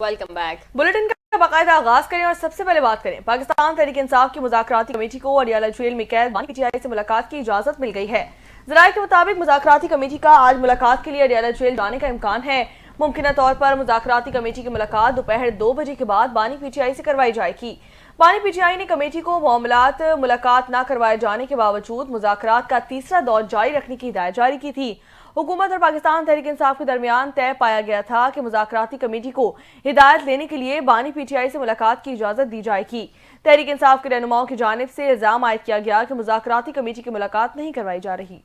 Welcome back. Bulletin का बाकायदा आगाज करें और सबसे पहले बात करें पाकिस्तान तहरीक इंसाफ की मुज़ाकराती कमेटी को अडियाला जेल में कैद बानी पीटीआई से मुलाकात की इजाजत मिल गई है। जराये के मुताबिक मुज़ाकराती कमेटी का आज मुलाकात के लिए अडियाला जेल जाने का इम्कान है। मुमकिन तौर पर मुज़ाकराती कमेटी की मुलाकात दोपहर 2 बजे के बाद बानी पीटीआई से करवाई जाएगी। बानी पीटीआई ने कमेटी को मामलात मुलाकात न करवाए जाने के बावजूद मुज़ाकरात का तीसरा दौर जारी रखने की हिदायत जारी की थी। हुकूमत और पाकिस्तान तहरीक इंसाफ के दरमियान तय पाया गया था कि मुज़ाकराती कमेटी को हिदायत लेने के लिए बानी पीटीआई से मुलाकात की इजाज़त दी जाएगी। तहरीक इंसाफ के रहनुमाओं की जानिब से इल्ज़ाम आयद किया गया कि मुज़ाकराती कमेटी की मुलाकात नहीं करवाई जा रही।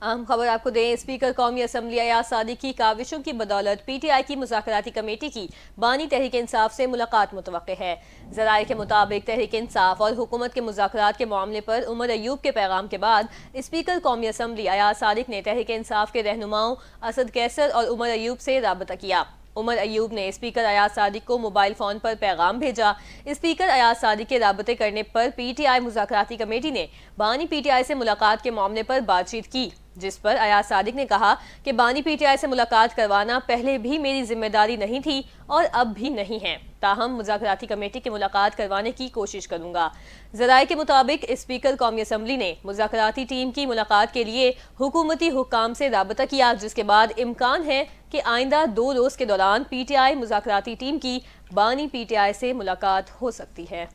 अहम खबर आपको दें, स्पीकर कौमी असम्बली अयाज सादिक की काविशों की बदौलत पीटीआई की मुज़ाकराती कमेटी की बानी तहरीक इंसाफ से मुलाकात मुतवक्के है। ज़राए के मुताबिक तहरीक इंसाफ और हुकूमत के मुज़ाकरात के मामले पर उमर अयूब के पैगाम के बाद स्पीकर कौमी असम्बली अयाज सादिक ने तहरीक इंसाफ के रहनुमाओं असद कैसर और उमर अयूब से राबता किया। उमर अयूब ने स्पीकर अयाज सादिक को मोबाइल फ़ोन पर पैगाम भेजा। स्पीकर अयाज सादिक के राबते करने पर पीटीआई मुज़ाकराती कमेटी ने बानी पीटीआई से मुलाकात के मामले पर बातचीत की, जिस पर अयाज सादिक ने कहा कि बानी पीटीआई से मुलाकात करवाना पहले भी मेरी जिम्मेदारी नहीं थी और अब भी नहीं है, ताहम मुज़ाकराती कमेटी की मुलाकात करवाने की कोशिश करूंगा। ज़राए के मुताबिक स्पीकर कौमी असम्बली ने मुज़ाकराती टीम की मुलाकात के लिए हुकूमती हुक्काम से राबता किया, जिसके बाद इम्कान है कि आइंदा 2 रोज़ के दौरान पीटीआई मुज़ाकराती टीम की बानी पीटीआई से मुलाकात हो सकती है।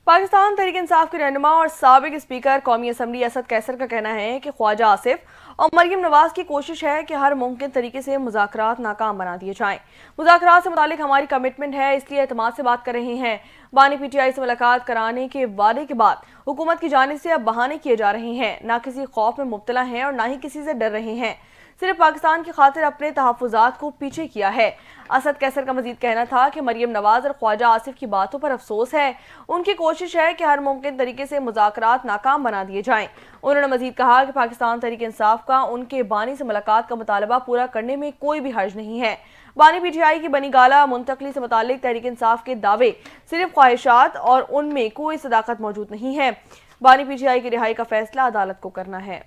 पाकिस्तान तहरीक इंसाफ के रहनुमा और साबिक स्पीकर कौमी असम्बली असद कैसर का कहना है कि ख्वाजा आसिफ और मरियम नवाज की कोशिश है कि हर मुमकिन तरीके से मुज़ाकरात नाकाम बना दिए जाएं। मुज़ाकरात से मुतालिक हमारी कमिटमेंट है, इसलिए एतमाद से बात कर रहे हैं। बानी पीटीआई से मुलाकात कराने के वादे के बाद हुकूमत की जानिब से अब बहाने किए जा रहे हैं। ना किसी खौफ में मुब्तला हैं और ना ही किसी से डर रहे हैं, सिर्फ पाकिस्तान की खातिर अपने तहफ़्फ़ुज़ात को पीछे किया है। असद कैसर का मजीद कहना था कि मरियम नवाज और ख्वाजा आसिफ की बातों पर अफसोस है। उनकी कोशिश है कि हर मुमकिन तरीके से मुज़ाकरात नाकाम बना दिए जाएं। उन्होंने मजीद कहा कि पाकिस्तान तहरीक इंसाफ का उनके बानी से मुलाकात का मुतालबा पूरा करने में कोई भी हर्ज नहीं है। बानी पीटीआई की बनी गाला मुंतकली से मुतालिक तहरीक इंसाफ के दावे सिर्फ ख्वाहिशात और उनमें कोई सदाकत मौजूद नहीं है। बानी पीटीआई की रिहाई का फैसला अदालत को करना है।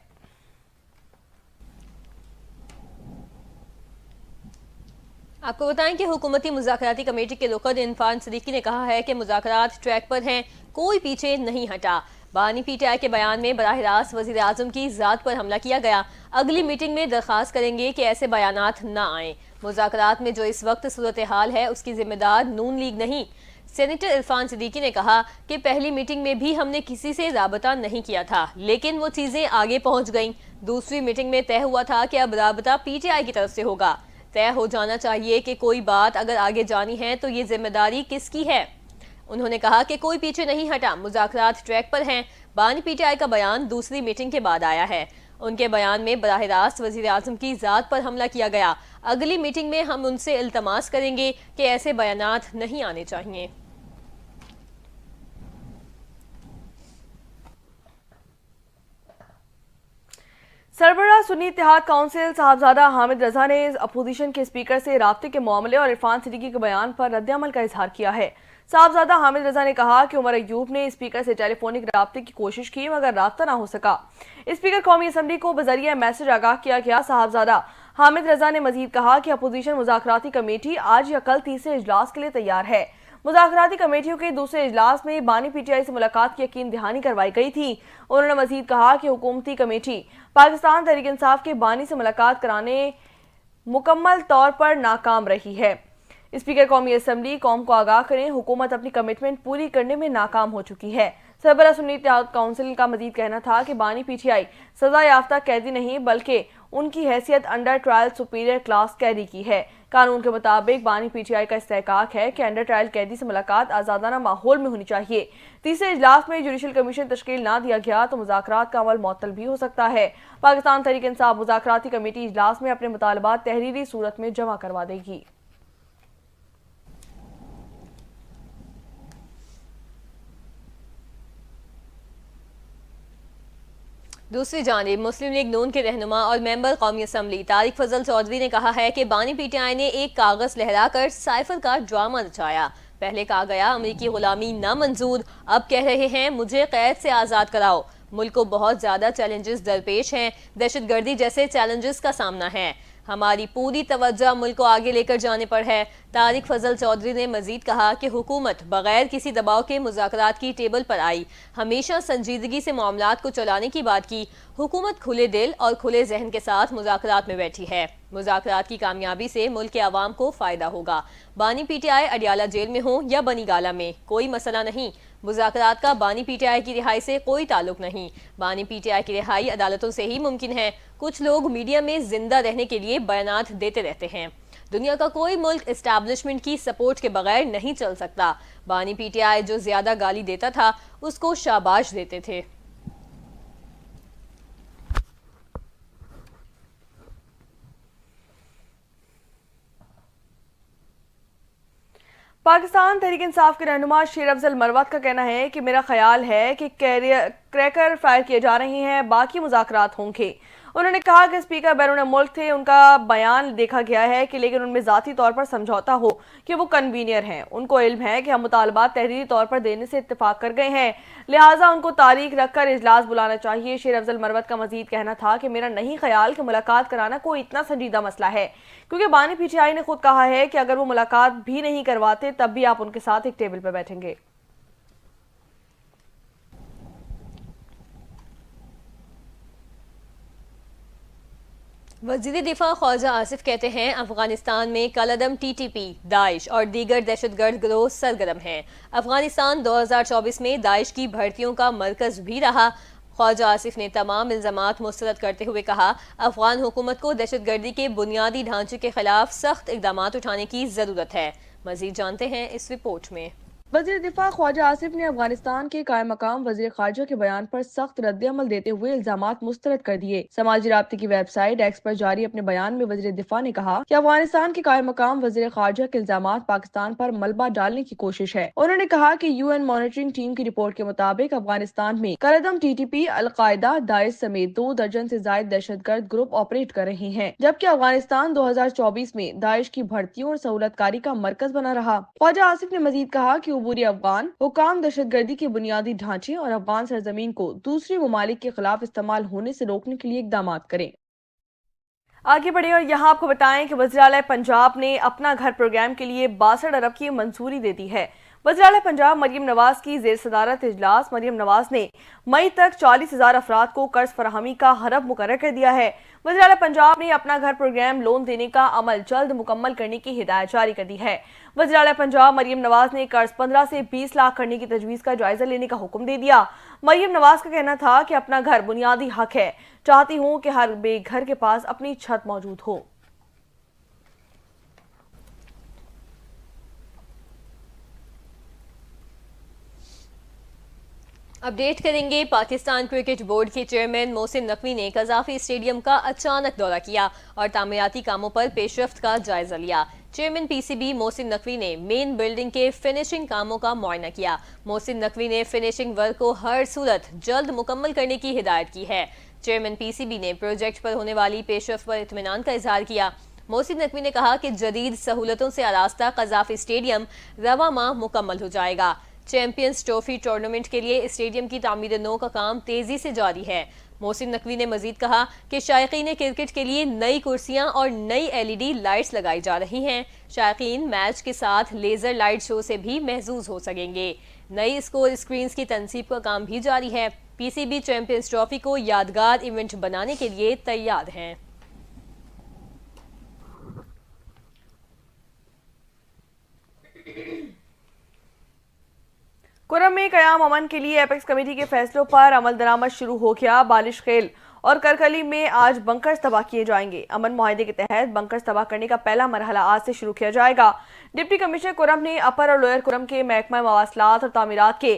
आपको बताएं कि हुकूमती मुज़ाकराती कमेटी के रुकन इरफान सदीकी ने कहा है कि मुज़ाकरात ट्रैक पर हैं, कोई पीछे नहीं हटा। बानी पीटीआई के बयान में बराह रास्त वज़ीर आज़म की ज़ात पर हमला किया गया। अगली मीटिंग में दरख्वास्त करेंगे कि ऐसे बयानात न आए। मुज़ाकरात में जो इस वक्त सूरत हाल है उसकी जिम्मेदार नून लीग नहीं। सेनेटर इरफान सदीकी ने कहा कि पहली मीटिंग में भी हमने किसी से राबता नहीं किया था, लेकिन वो चीज़ें आगे पहुँच गईं। दूसरी मीटिंग में तय हुआ था कि अब राबता पीटीआई की तरफ से होगा। तय हो जाना चाहिए कि कोई बात अगर आगे जानी है तो ये जिम्मेदारी किसकी है। उन्होंने कहा कि कोई पीछे नहीं हटा, मुज़ाकरात ट्रैक पर हैं। बानी पीटीआई का बयान दूसरी मीटिंग के बाद आया है। उनके बयान में बराह रास्त वज़ीर आज़म की ज़ात पर हमला किया गया। अगली मीटिंग में हम उनसे इल्तमास करेंगे कि ऐसे बयानात नहीं आने चाहिए। सरबराह सुन्नी इत्तेहाद काउंसिल साहबजादा हामिद रजा ने अपोजिशन के स्पीकर से राब्ते के मामले और इरफान सदीकी के बयान पर रद्द-ए-अमल का इजहार किया है। साहबजादा हामिद रजा ने कहा कि उमर अयूब ने स्पीकर से टेलीफोनिक राब्ते की कोशिश की मगर राब्ता ना हो सका। स्पीकर कौमी असम्बली को बजरिया मैसेज आगाह किया गया। साहबजादा हामिद रजा ने मजीद कहा कि अपोजिशन मुज़ाकराती कमेटी आज या कल तीसरे इजलास के लिए तैयार है। मुज़ाकराती कमेटियों के दूसरे इजलास में बानी पीटीआई से मुलाकात की यकीन दहानी करवाई गई थी। उन्होंने मजीद कहा कि हुकूमती कमेटी पाकिस्तान तहरीक इंसाफ के बानी से मुलाकात कराने मुकम्मल तौर पर नाकाम रही है। स्पीकर कौमी असम्बली कौम को आगाह करें, हुकूमत अपनी कमिटमेंट पूरी करने में नाकाम हो चुकी है। सरबराह सुन्नी इत्तेहाद काउंसिल का मजीद कहना था कि बानी पीटीआई सजा याफ्ता कैदी नहीं बल्कि उनकी हैसियत अंडर ट्रायल सुपीरियर क्लास कैदी की है। कानून के मुताबिक बानी पीटीआई का इस्तेहकाक है कि अंडर ट्रायल कैदी से मुलाकात आज़ादाना माहौल में होनी चाहिए। तीसरे इजलास में जुडिशल कमीशन तश्कील ना दिया गया तो मुज़ाकरात का अमल मुअत्तल भी हो सकता है। पाकिस्तान तहरीक इंसाफ मुज़ाकराती कमेटी इजलास में अपने मुतालबात तहरीरी सूरत में जमा करवा देगी। दूसरी जानिब मुस्लिम लीग नून के रहनुमा और मेंबर कौमी असम्बली तारिक फजल चौधरी ने कहा है कि बानी पीटीआई ने एक कागज लहराकर साइफर का ड्रामा रचाया। पहले कहा गया अमेरिकी गुलामी नामंजूर, अब कह रहे हैं मुझे कैद से आज़ाद कराओ। मुल्क को बहुत ज़्यादा चैलेंजेस दरपेश हैं, दहशतगर्दी जैसे चैलेंजेस का सामना है। हमारी पूरी तवज्जो मुल्क को आगे लेकर जाने पर है। तारिक फजल चौधरी ने मजीद कहा कि हुकूमत बगैर किसी दबाव के मुज़ाकरात की टेबल पर आई, हमेशा संजीदगी से मामलात को चलाने की बात की। हुकूमत खुले दिल और खुले जहन के साथ मुज़ाकरात में बैठी है। मुज़ाकरात की कामयाबी से मुल्क के अवाम को फ़ायदा होगा। बानी पीटीआई अडियाला जेल में हो या बनी गाला में, कोई मसला नहीं। मुज़ाकरात का बानी पीटीआई की रिहाई से कोई ताल्लुक नहीं। बानी पीटीआई की रिहाई अदालतों से ही मुमकिन है। कुछ लोग मीडिया में जिंदा रहने के लिए बयानात देते रहते हैं। दुनिया का कोई मुल्क एस्टैब्लिशमेंट की सपोर्ट के बगैर नहीं चल सकता। बानी पीटीआई जो ज्यादा गाली देता था उसको शाबाश देते थे। पाकिस्तान तहरीक इंसाफ के रहनुमा शेर अफजल मरवत का कहना है कि मेरा ख्याल है कि क्रैकर फायर किए जा रहे हैं, बाकी मुज़ाकरात होंगे। उन्होंने कहा कि स्पीकर बैरून मुल्क थे, उनका बयान देखा गया है कि लेकिन उनमें ज़ाती तौर पर समझौता हो कि वो कन्वीनियर हैं। उनको इल्म है कि हम मुतालबात तहरीरी तौर पर देने से इत्तेफाक कर गए हैं, लिहाजा उनको तारीख रखकर इजलास बुलाना चाहिए। शेर अफजल मरवत का मजीद कहना था कि मेरा नहीं ख्याल कि मुलाकात कराना कोई इतना संजीदा मसला है, क्योंकि बानी पीटीआई ने खुद कहा है कि अगर वो मुलाकात भी नहीं करवाते तब भी आप उनके साथ एक टेबल पर बैठेंगे। वज़ीर दिफा ख्वाजा आसिफ कहते हैं अफगानिस्तान में कलअदम टीटीपी, दाइश और दीगर दहशतगर्द गिरोह सरगर्म हैं। अफगानिस्तान 2024 में दाइश की भर्तियों का मरकज भी रहा। ख्वाजा आसिफ ने तमाम इल्ज़ामात मुस्तरद करते हुए कहा, अफगान हुकूमत को दहशतगर्दी के बुनियादी ढांचे के खिलाफ सख्त इक़दाम उठाने की ज़रूरत है। मज़ीद जानते हैं इस रिपोर्ट में। वज़ीर दिफा ख्वाजा आसिफ ने अफगानिस्तान के कायम मकाम वज़ीर ख़ारजा के बयान पर सख्त रद्द-ए-अमल देते हुए इल्ज़ामात मुस्तरद कर दिए। समाजी राब्ते की वेबसाइट एक्स पर जारी अपने बयान में वज़ीर दिफा ने कहा कि अफगानिस्तान के कायम मकाम वज़ीर ख़ारजा के इल्ज़ामात पाकिस्तान पर मलबा डालने की कोशिश है। उन्होंने कहा कि UN मॉनिटरिंग टीम की रिपोर्ट के मुताबिक अफगानिस्तान में कलअदम TTP, अलकायदा, दाइश समेत 2 दर्जन से जायद दहशतगर्द ग्रुप ऑपरेट कर रहे हैं, जबकि अफगानिस्तान 2024 में दाइश की भर्तियों और सहूलतकारी का मरकज बना रहा। ख्वाजा आसिफ ने मजीद कहा कि अबूरी अफगान हुकाम दहशतगर्दी के बुनियादी ढांचे और अफगान सरजमीन को दूसरे ममालिक के खिलाफ इस्तेमाल होने से रोकने के लिए इकदाम करें। आगे बढ़े और यहाँ आपको बताएं कि वज़ीर-ए-आला पंजाब ने अपना घर प्रोग्राम के लिए 62 अरब की मंजूरी दे दी है। वज़ीर-ए-आला पंजाब मरियम नवाज की ज़ेर सदारत इजलास मरियम नवाज ने मई तक 40,000 अफराद को कर्ज फराहमी का हरफ मुकर्रर कर दिया है। वज़ीर-ए-आला पंजाब ने अपना घर प्रोग्राम लोन देने का अमल जल्द मुकम्मल करने की हिदायत जारी कर दी है। वज़ीर-ए-आला पंजाब मरियम नवाज ने कर्ज 15 से 20 लाख करने की तजवीज़ का जायजा लेने का हुक्म दे दिया। मरियम नवाज का कहना था कि अपना घर बुनियादी हक है, चाहती हूँ कि हर बेघर के पास अपनी छत मौजूद हो। अपडेट करेंगे। पाकिस्तान क्रिकेट बोर्ड के चेयरमैन मोहसिन नकवी ने कज़ाफी स्टेडियम का अचानक दौरा किया और तामीराती कामों पर पेशरफ्त का जायजा लिया। चेयरमैन PCB मोहसिन नकवी ने मेन बिल्डिंग के फिनिशिंग कामों का मुआयना किया। मोहसिन नकवी ने फिनिशिंग वर्क को हर सूरत जल्द मुकम्मल करने की हिदायत की है। चेयरमैन PCB ने प्रोजेक्ट पर होने वाली पेशरफ्त पर इत्मीनान का इजहार किया। मोहसिन नकवी ने कहा कि जदीद सहूलतों से आरास्ता कज़ाफी स्टेडियम रवा माह मुकम्मल हो जाएगा। चैंपियंस ट्रॉफी टूर्नामेंट के लिए स्टेडियम की तामीर नौ का काम तेजी से जारी है। मोहसिन नकवी ने मजीद कहा कि शायकीन क्रिकेट के लिए नई कुर्सियां और नई LED लाइट्स लगाई जा रही हैं। शायकीन मैच के साथ लेजर लाइट शो से भी महजूज हो सकेंगे। नई स्कोर स्क्रीन की तनसीब का काम भी जारी है। PCB चैंपियंस ट्रॉफी को यादगार इवेंट बनाने के लिए तैयार हैं। कुरम में क़याम अमन के लिए एपेक्स कमेटी के फैसलों पर अमल दरामद शुरू हो गया। बालिश खेल और करकली में आज बंकर्स तबाह किए जाएंगे। अमन मुआहदे के तहत बंकर्स तबाह करने का पहला मरहला आज से शुरू किया जाएगा। डिप्टी कमिश्नर कुरम ने अपर और लोअर कुरम के महकमा मवासलात और तामीरात के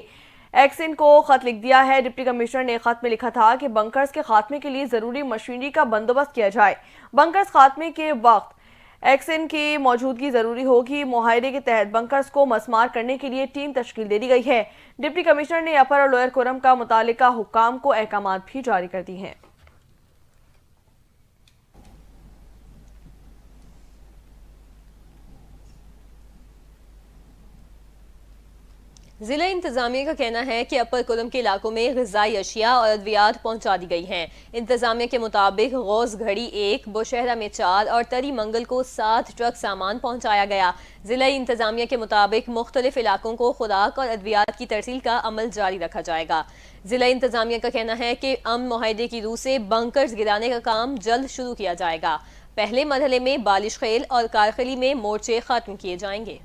एक्सिन को खत लिख दिया है। डिप्टी कमिश्नर ने खत में लिखा था कि बंकर्स के खात्मे के लिए जरूरी मशीनरी का बंदोबस्त किया जाए। बंकर्स खात्मे के वक्त एक्सिन की मौजूदगी जरूरी होगी। मुआहदे के तहत बंकर्स को मसमार करने के लिए टीम तश्कील दे दी गई है। डिप्टी कमिश्नर ने अपर और लोअर कुरम का मुतालिका हुक्काम को अहकामात भी जारी कर दी हैं। जिला इंतजामिया का कहना है कि अपर कुलम के इलाकों में ग़िज़ाई अशिया और अद्वियात पहुंचा दी गई हैं। इंतजामिया के मुताबिक गौस घड़ी 1, बुशहरा में 4 और तरी मंगल को 7 ट्रक सामान पहुंचाया गया। जिला इंतजामिया के मुताबिक मुख्तलिफ इलाकों को खुराक और अद्वियात की तरसील का अमल जारी रखा जाएगा। जिला इंतजामिया का कहना है कि अमन मुआहदे की रूह से बंकर्स गिराने का काम जल्द शुरू किया जाएगा। पहले मरहले में बालिश खेल और कारखली में मोर्चे खत्म किए जाएंगे।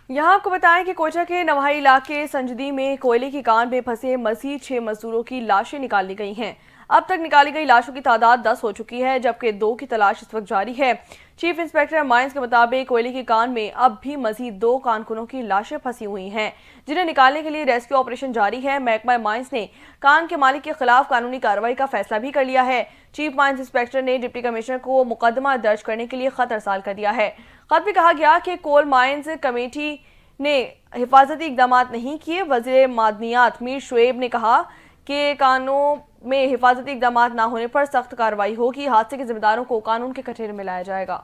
यहाँ आपको बताएं कि कोटा के नवाही इलाके संजदी में कोयले की कान में फंसे मजीद 6 मजदूरों की लाशें निकाली गई हैं। अब तक निकाली गई लाशों की तादाद 10 हो चुकी है, जबकि 2 की तलाश इस वक्त जारी है। चीफ इंस्पेक्टर माइंस के मुताबिक कोयले की कान में अब भी मजीद 2 कारकुनों की लाशें फंसी हुई हैं, जिन्हें निकालने के लिए रेस्क्यू ऑपरेशन जारी है। महकमा माइंस ने कान के मालिक के खिलाफ कानूनी कार्रवाई का फैसला भी कर लिया है। चीफ माइंस इंस्पेक्टर ने डिप्टी कमिश्नर को मुकदमा दर्ज करने के लिए खत अरसाल कर दिया है। खत में कहा गया कि कोल माइंस कमेटी ने हिफाजती इकदाम नहीं किए। वज़ीर मादनियात मीर शुएब ने कहा कि कानून में हिफाजती इकदाम ना होने पर सख्त कार्रवाई होगी। हादसे के जिम्मेदारों को कानून के कटघरे में लाया जाएगा।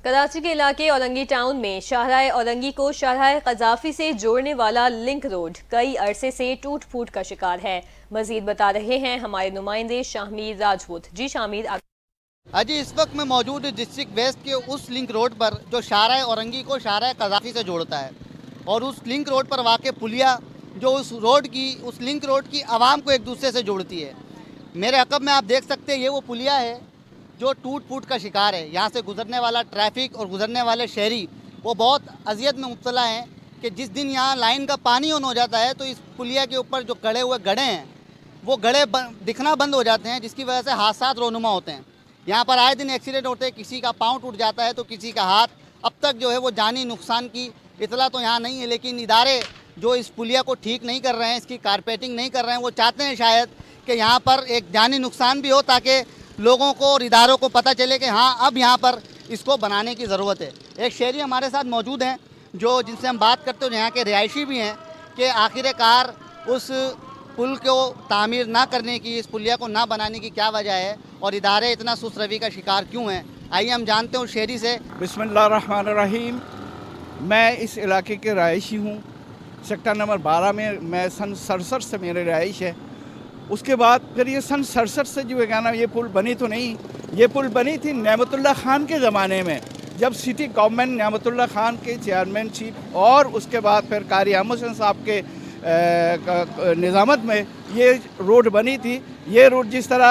कराची के इलाके औरंगी टाउन में शाहराह औरंगी को शाहराह कज़ाफी से जोड़ने वाला लिंक रोड कई अरसे से टूट फूट का शिकार है। मजीद बता रहे हैं हमारे नुमाइंदे शाहमीर राजपूत। जी शाहमीर। अजी इस वक्त मैं मौजूद डिस्ट्रिक्ट वेस्ट के उस लिंक रोड पर जो शाहराह औरंगी को शाहराह कज़ाफी से जोड़ता है, और उस लिंक रोड पर वाक़ पुलिया जो उस लिंक रोड की आवाम को एक दूसरे से जोड़ती है। मेरे अक़ब में आप देख सकते हैं, ये वो पुलिया है जो टूट फूट का शिकार है। यहाँ से गुजरने वाला ट्रैफिक और गुजरने वाले शहरी वो बहुत अजियत में मुब्तला हैं कि जिस दिन यहाँ लाइन का पानी ऑन हो जाता है तो इस पुलिया के ऊपर जो गड़े हुए गड्ढे हैं वो गड्ढे दिखना बंद हो जाते हैं, जिसकी वजह से हादसा रोनुमा होते हैं। यहाँ पर आए दिन एक्सीडेंट होते हैं, किसी का पाँव टूट जाता है तो किसी का हाथ। अब तक जो है वो जानी नुकसान की इतला तो यहाँ नहीं है, लेकिन इदारे जो इस पुलिया को ठीक नहीं कर रहे हैं, इसकी कारपेटिंग नहीं कर रहे हैं, वो चाहते हैं शायद कि यहाँ पर एक जानी नुकसान भी हो ताकि लोगों को और इदारों को पता चले कि हाँ अब यहाँ पर इसको बनाने की ज़रूरत है। एक शहरी हमारे साथ मौजूद हैं जो जिनसे हम बात करते हैं, यहाँ के रिहायशी भी हैं, कि आखिरकार उस पुल को तामीर ना करने की, इस पुलिया को ना बनाने की क्या वजह है और इदारे इतना सुस्त रवि का शिकार क्यों हैं। आइए हम जानते हैं उस शहरी से। बिस्मिल्लाहिर्रहमानिर्रहीम। मैं इस इलाके के रहायशी हूँ। सेक्टर नंबर 12 में मैं सन 67 से मेरे रहायश है। उसके बाद फिर ये सन 67 से जो है ना, ये पुल बनी तो नहीं, ये पुल बनी थी नेमतुल्लाह खान के ज़माने में, जब सिटी गवर्नमेंट नेमतुल्लाह खान के चेयरमैनशिप और उसके बाद फिर कारी अहमद हुसैन साहब के निज़ामत में ये रोड बनी थी। ये रोड जिस तरह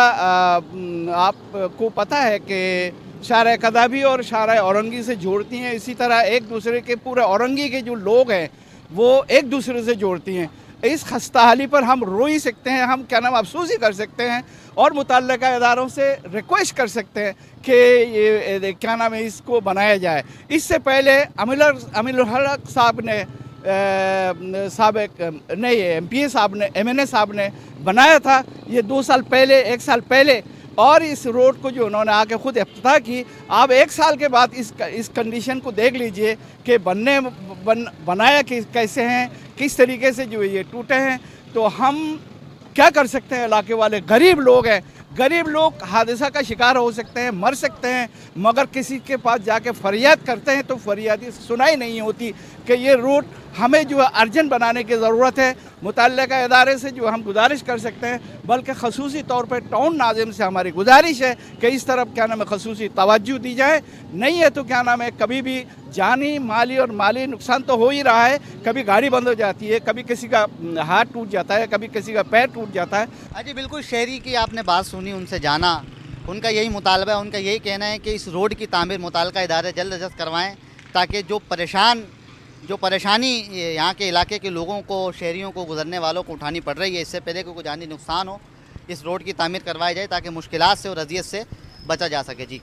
आपको पता है कि शाहराह कज़ाफी और शाहराह औरंगी से जोड़ती हैं, इसी तरह एक दूसरे के पूरे औरंगी के जो लोग हैं वो एक दूसरे से जोड़ती हैं। इस खस्ताहाली पर हम रो ही सकते हैं, हम क्या नाम अफसोस ही कर सकते हैं और मुतल्लिका इदारों से रिक्वेस्ट कर सकते हैं कि ये क्या नाम है इसको बनाया जाए। इससे पहले अमीरुल हक साहब ने MPA साहब ने MNA साहब ने बनाया था ये 2 साल पहले, 1 साल पहले, और इस रोड को जो उन्होंने आके खुद इफ्तिताह की। आप 1 साल के बाद इस कंडीशन को देख लीजिए कि बनाया कैसे हैं, किस तरीके से जो ये टूटे हैं। तो हम क्या कर सकते हैं, इलाके वाले गरीब लोग हैं, गरीब लोग हादसा का शिकार हो सकते हैं, मर सकते हैं, मगर किसी के पास जाके फरियाद करते हैं तो फरियादी सुनाई नहीं होती कि ये रोड हमें जो है अर्जेंट बनाने की ज़रूरत है। मुतल्लिका इदारे से जो हम गुजारिश कर सकते हैं, बल्कि खसूसी तौर पर टाउन नाज़िम से हमारी गुजारिश है कि इस तरफ क्या नाम है खसूसी तवज्जो दी जाए। नहीं है तो क्या नाम है कभी भी जानी माली और माली नुकसान तो हो ही रहा है, कभी गाड़ी बंद हो जाती है, कभी किसी का हाथ टूट जाता है, कभी किसी का पैर टूट जाता है। अजी बिल्कुल, शहरी की आपने बात सुनी, उनसे जाना, उनका यही मुतालबा है, उनका यही कहना है कि इस रोड की तामीर मुतल्लिका इदारे जल्द अज जल्द करवाएँ ताकि जो परेशानी यहाँ के इलाके के लोगों को, शहरियों को, गुजरने वालों को उठानी पड़ रही है, इससे पहले कोई जानी नुकसान हो, इस रोड की तामीर करवाई जाए ताकि मुश्किलात से और अजियत से बचा जा सके। जी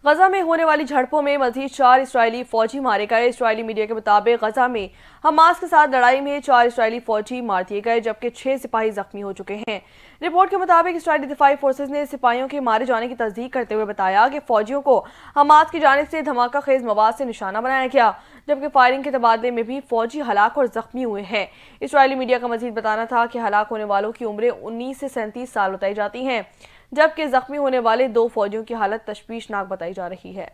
गजा में होने वाली झड़पों में मजीद 4 इस्राएली फौजी मारे गए। इस्राएली मीडिया के मुताबिक गजा में हमास के साथ लड़ाई में 4 इस्राएली फौजी मार दिए गए, जबकि 6 सिपाही जख्मी हो चुके हैं। रिपोर्ट के मुताबिक इस्राएली दिफाई फोर्सेज ने सिपाहियों के मारे जाने की तस्दीक करते हुए बताया कि फौजियों को हमास की जानिब से धमाका खेज मवाद से निशाना बनाया गया, जबकि फायरिंग के तबादले में भी फौजी हलाक और जख्मी हुए हैं। इस्राएली मीडिया का मजीद बताना था कि हलाक होने वालों की उम्रें 19 से 37 साल बताई जाती हैं, जबकि जख्मी होने वाले 2 फौजियों की हालत तशवीशनाक बताई जा रही है।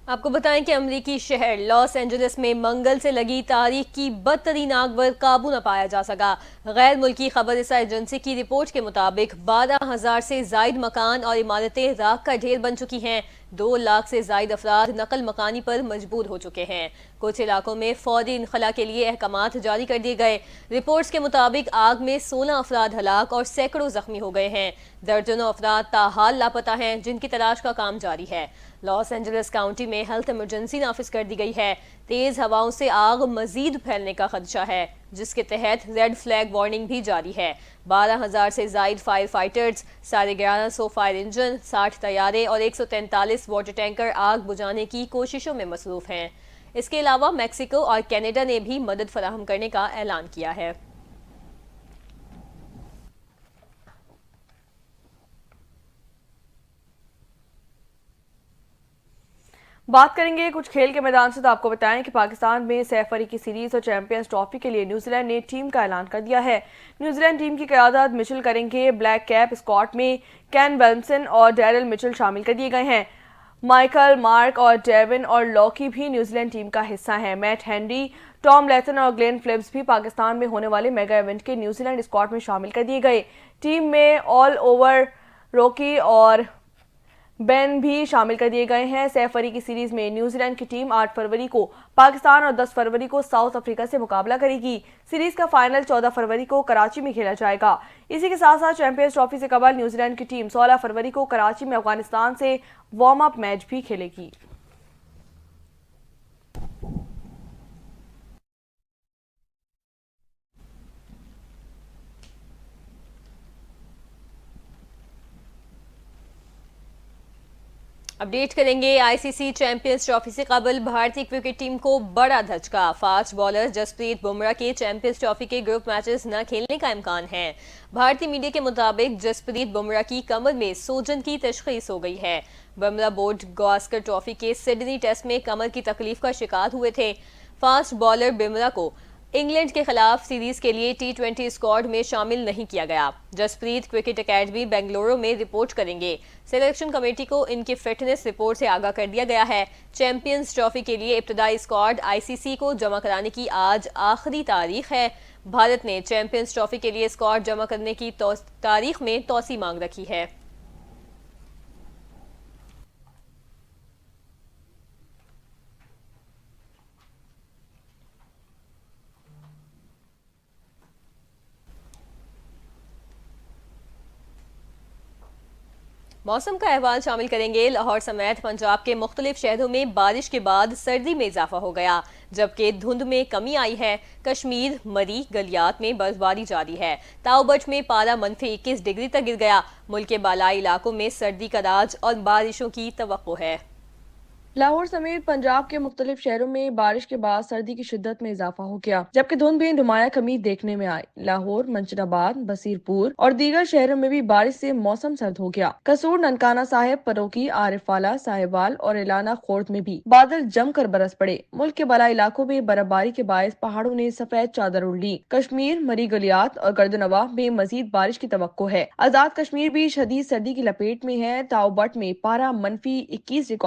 आपको बताएं कि अमेरिकी शहर लॉस एंजलिस में मंगल से लगी तारीख की बदतरीन आग पर काबू न पाया जा सका। गैर मुल्की खबररसा एजेंसी की रिपोर्ट के मुताबिक 12,000 से जायद मकान और इमारतें राख का ढेर बन चुकी हैं। 2 लाख से जायद अफराद नकल मकानी पर मजबूर हो चुके हैं। कुछ इलाकों में फौरी इनखला के लिए अहकामात जारी कर दिए गए। रिपोर्ट्स के मुताबिक आग में 16 अफराद हलाक और सैकड़ों जख्मी हो गए हैं। दर्जनों अफराद ताहाल लापता हैं, जिनकी तलाश का काम जारी है। लॉस एंजलिस काउंटी में हेल्थ इमरजेंसी नाफिज कर दी गई है। तेज हवाओं से आग मजीद फैलने का खदशा है, जिसके तहत रेड फ्लैग वार्निंग भी जारी है। 12,000 से जायद फायर फाइटर्स, 1150 फायर इंजन, 60 तैयारे और 143 वाटर टैंकर आग बुझाने की कोशिशों में मसरूफ हैं। इसके अलावा मैक्सिको और कनाडा ने भी मदद फराहम करने का ऐलान किया है। बात करेंगे कुछ खेल के मैदान से, तो आपको बताएं कि पाकिस्तान में सैफ अली की सीरीज और चैंपियंस ट्रॉफी के लिए न्यूजीलैंड ने टीम का ऐलान कर दिया है। न्यूजीलैंड टीम की क़यादत मिचेल करेंगे। ब्लैक कैप स्क्वाड में कैन विलियमसन और डैरिल मिचेल शामिल कर दिए गए हैं। माइकल, मार्क और डेविन और लॉकी भी न्यूजीलैंड टीम का हिस्सा हैं। मैट हेनरी, टॉम लेथन और ग्लेन फिलिप्स भी पाकिस्तान में होने वाले मेगा इवेंट के न्यूजीलैंड स्क्वाड में शामिल कर दिए गए। टीम में ऑल ओवर रॉकी और बेन भी शामिल कर दिए गए हैं। सैफ अली की सीरीज में न्यूजीलैंड की टीम 8 फरवरी को पाकिस्तान और 10 फरवरी को साउथ अफ्रीका से मुकाबला करेगी। सीरीज का फाइनल 14 फरवरी को कराची में खेला जाएगा। इसी के साथ साथ चैंपियंस ट्रॉफी से कबल न्यूजीलैंड की टीम 16 फरवरी को कराची में अफगानिस्तान से वार्म अप मैच भी खेलेगी। अपडेट करेंगे आईसीसी चैंपियंस ट्रॉफी से कबल भारतीय क्रिकेट टीम को बड़ा धचका। फास्ट बॉलर जसप्रीत बुमराह के चैंपियंस ट्रॉफी के ग्रुप मैचेस न खेलने का इम्कान है। भारतीय मीडिया के मुताबिक जसप्रीत बुमराह की कमर में सूजन की तशखीस हो गई है। बुमराह बोर्ड गावस्कर ट्रॉफी के सिडनी टेस्ट में कमर की तकलीफ का शिकार हुए थे। फास्ट बॉलर बुमराह को इंग्लैंड के खिलाफ सीरीज के लिए T20 स्क्वाड में शामिल नहीं किया गया। जसप्रीत क्रिकेट एकेडमी बेंगलुरु में रिपोर्ट करेंगे। सिलेक्शन कमेटी को इनकी फिटनेस रिपोर्ट से आगाह कर दिया गया है। चैंपियंस ट्रॉफी के लिए इब्तदाई स्क्वाड आईसीसी को जमा कराने की आज आखिरी तारीख है। भारत ने चैंपियंस ट्रॉफी के लिए स्क्वाड जमा करने की तारीख में तौसी मांग रखी है। मौसम का अहवाल शामिल करेंगे। लाहौर समेत पंजाब के मुख्तलिफ शहरों में बारिश के बाद सर्दी में इजाफा हो गया, जबकि धुंध में कमी आई है। कश्मीर, मरी, गलियात में बर्फबारी जारी है। ताओबच में पारा -21 डिग्री तक गिर गया। मुल्क के बालाई इलाकों में सर्दी का राज और बारिशों की तवक्को है। लाहौर समेत पंजाब के मुख्तलिफ शहरों में बारिश के बाद सर्दी की शिद्दत में इजाफा हो गया, जबकि धुंध में नुमाया कमी देखने में आई। लाहौर, मंचनाबाद, बसीरपुर और दीगर शहरों में भी बारिश से मौसम सर्द हो गया। कसूर, ननकाना साहिब, परोकी, आरिफवाला, साहिबाल और एलाना खोर्द में भी बादल जमकर बरस पड़े। मुल्क के बालाई इलाकों में बर्फबारी के बायस पहाड़ों ने सफेद चादर ओढ़ ली। कश्मीर, मरी, गलियात और गर्दनवा में मजीद बारिश की तवक्को है। आजाद कश्मीर भी शदीद सर्दी की लपेट में है। ताओबट में पारा -21 रिकॉर्ड